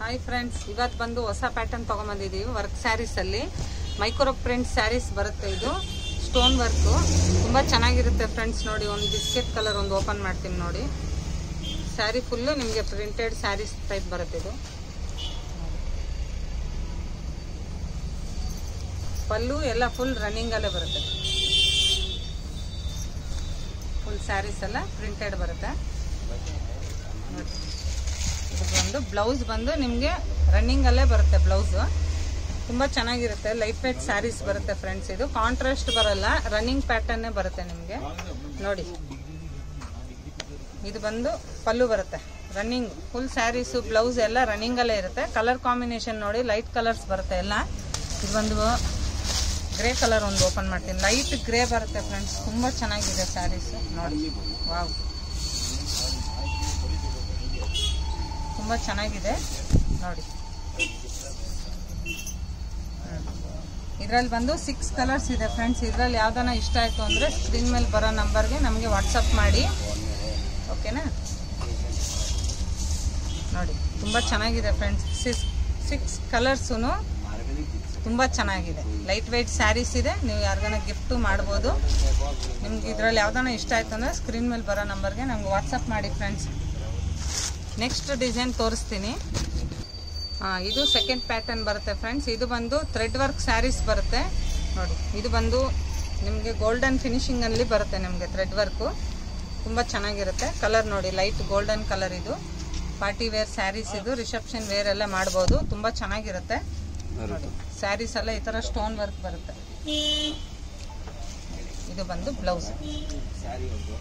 Hi friends, ಇವತ್ತು ಬಂದು ಹೊಸ ಪ್ಯಾಟರ್ನ್ ತೊಗೊಂಬಂದಿದ್ದೀವಿ. ವರ್ಕ್ ಸ್ಯಾರೀಸಲ್ಲಿ ಮೈಕ್ರೋ ಪ್ರಿಂಟ್ ಸ್ಯಾರೀಸ್ ಬರುತ್ತೆ. ಇದು ಸ್ಟೋನ್ ವರ್ಕು ತುಂಬ ಚೆನ್ನಾಗಿರುತ್ತೆ ಫ್ರೆಂಡ್ಸ್. ನೋಡಿ, ಒಂದು ಬಿಸ್ಕೆಟ್ ಕಲರ್ ಒಂದು ಓಪನ್ ಮಾಡ್ತೀನಿ ನೋಡಿ. ಸ್ಯಾರಿ ಫುಲ್ಲು ನಿಮಗೆ ಪ್ರಿಂಟೆಡ್ ಸ್ಯಾರೀಸ್ ಟೈಪ್ ಬರುತ್ತೆ. ಇದು ಪಲ್ಲು ಎಲ್ಲ ಫುಲ್ ರನ್ನಿಂಗಲ್ಲೇ ಬರುತ್ತೆ. ಫುಲ್ ಸ್ಯಾರೀಸ್ ಎಲ್ಲ ಪ್ರಿಂಟೆಡ್ ಬರುತ್ತೆ. ಇದು ಬಂದು ಬ್ಲೌಸ್ ಬಂದು ನಿಮಗೆ ರನ್ನಿಂಗಲ್ಲೇ ಬರುತ್ತೆ. ಬ್ಲೌಸು ತುಂಬ ಚೆನ್ನಾಗಿರುತ್ತೆ. ಲೈಟ್ ವೇಟ್ ಸ್ಯಾರೀಸ್ ಬರುತ್ತೆ ಫ್ರೆಂಡ್ಸ್. ಇದು ಕಾಂಟ್ರಾಸ್ಟ್ ಬರಲ್ಲ, ರನ್ನಿಂಗ್ ಪ್ಯಾಟರ್ನೇ ಬರುತ್ತೆ ನಿಮಗೆ. ನೋಡಿ, ಇದು ಬಂದು ಪಲ್ಲು ಬರುತ್ತೆ ರನ್ನಿಂಗ್. ಫುಲ್ ಸ್ಯಾರೀಸು ಬ್ಲೌಸ್ ಎಲ್ಲ ರನ್ನಿಂಗಲ್ಲೇ ಇರುತ್ತೆ. ಕಲರ್ ಕಾಂಬಿನೇಷನ್ ನೋಡಿ, ಲೈಟ್ ಕಲರ್ಸ್ ಬರುತ್ತೆ ಎಲ್ಲ. ಇದು ಬಂದು ಗ್ರೇ ಕಲರ್ ಒಂದು ಓಪನ್ ಮಾಡ್ತೀನಿ. ಲೈಟ್ ಗ್ರೇ ಬರುತ್ತೆ ಫ್ರೆಂಡ್ಸ್. ತುಂಬ ಚೆನ್ನಾಗಿದೆ ಸ್ಯಾರೀಸು ನೋಡಿ. ವಾವ್, ತುಂಬ ಚೆನ್ನಾಗಿದೆ ನೋಡಿ. ಇದರಲ್ಲಿ ಬಂದು 6 ಕಲರ್ಸ್ ಇದೆ ಫ್ರೆಂಡ್ಸ್. ಇದರಲ್ಲಿ ಯಾವ್ದಾನ ಇಷ್ಟ ಆಯಿತು ಅಂದರೆ ಸ್ಕ್ರೀನ್ ಮೇಲೆ ಬರೋ ನಂಬರ್ಗೆ ನಮಗೆ ವಾಟ್ಸಪ್ ಮಾಡಿ, ಓಕೆನಾ? ನೋಡಿ, ತುಂಬ ಚೆನ್ನಾಗಿದೆ ಫ್ರೆಂಡ್ಸ್. 6 ಕಲರ್ಸು ತುಂಬ ಚೆನ್ನಾಗಿದೆ. ಲೈಟ್ ವೆಯ್ಟ್ ಸ್ಯಾರೀಸ್ ಇದೆ. ನೀವು ಯಾರಿಗಾನ ಗಿಫ್ಟು ಮಾಡ್ಬೋದು. ನಿಮ್ಗೆ ಇದರಲ್ಲಿ ಯಾವ್ದಾನ ಇಷ್ಟ ಆಯಿತು ಅಂದರೆ ಸ್ಕ್ರೀನ್ ಮೇಲೆ ಬರೋ ನಂಬರ್ಗೆ ನಮ್ಗೆ ವಾಟ್ಸಪ್ ಮಾಡಿ ಫ್ರೆಂಡ್ಸ್. ನೆಕ್ಸ್ಟ್ ಡಿಸೈನ್ ತೋರಿಸ್ತೀನಿ. ಇದು ಸೆಕೆಂಡ್ ಪ್ಯಾಟರ್ನ್ ಬರುತ್ತೆ ಫ್ರೆಂಡ್ಸ್. ಇದು ಬಂದು ಥ್ರೆಡ್ ವರ್ಕ್ ಸ್ಯಾರೀಸ್ ಬರುತ್ತೆ ನೋಡಿ. ಇದು ಬಂದು ನಿಮಗೆ ಗೋಲ್ಡನ್ ಫಿನಿಶಿಂಗಲ್ಲಿ ಬರುತ್ತೆ ನಿಮಗೆ ಥ್ರೆಡ್ ವರ್ಕು. ತುಂಬ ಚೆನ್ನಾಗಿರುತ್ತೆ. ಕಲರ್ ನೋಡಿ, ಲೈಟ್ ಗೋಲ್ಡನ್ ಕಲರ್. ಇದು ಪಾರ್ಟಿ ವೇರ್ ಸ್ಯಾರೀಸ್. ಇದು ರಿಸೆಪ್ಷನ್ ವೇರ್ ಎಲ್ಲ ಮಾಡ್ಬೋದು. ತುಂಬ ಚೆನ್ನಾಗಿರುತ್ತೆ ನೋಡಿ. ಸ್ಯಾರೀಸ್ ಎಲ್ಲ ಈ ಥರ ಸ್ಟೋನ್ ವರ್ಕ್ ಬರುತ್ತೆ. ಇದು ಬಂದು ಬ್ಲೌಸ್.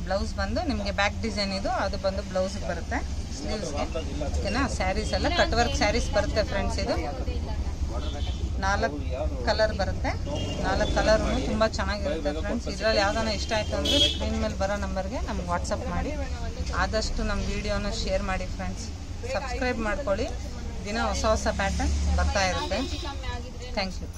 ಬ್ಲೌಸ್ ಬಂದು ನಿಮಗೆ ಬ್ಯಾಕ್ ಡಿಸೈನ್ ಇದು. ಅದು ಬಂದು ಬ್ಲೌಸ್ ಬರುತ್ತೆ ಸ್ಲೀವ್ಸ್ಗೆ, ಓಕೆನಾ? ಸ್ಯಾರೀಸ್ ಎಲ್ಲ ಕಟ್ ವರ್ಕ್ ಸ್ಯಾರೀಸ್ ಬರುತ್ತೆ ಫ್ರೆಂಡ್ಸ್. ಇದು 4 ಕಲರ್ ಬರುತ್ತೆ. 4 ಕಲರು ತುಂಬ ಚೆನ್ನಾಗಿರುತ್ತೆ ಫ್ರೆಂಡ್ಸ್. ಇದರಲ್ಲಿ ಯಾವ್ದಾನ ಇಷ್ಟ ಆಯಿತು ಅಂದರೆ ಸ್ಕ್ರೀನ್ ಮೇಲೆ ಬರೋ ನಂಬರ್ಗೆ ನಮ್ಗೆ ವಾಟ್ಸಪ್ ಮಾಡಿ. ಆದಷ್ಟು ನಮ್ಮ ವಿಡಿಯೋನ ಶೇರ್ ಮಾಡಿ ಫ್ರೆಂಡ್ಸ್. ಸಬ್ಸ್ಕ್ರೈಬ್ ಮಾಡ್ಕೊಳ್ಳಿ. ದಿನ ಹೊಸ ಹೊಸ ಪ್ಯಾಟರ್ನ್ ಬರ್ತಾ ಇರುತ್ತೆ. Thank you.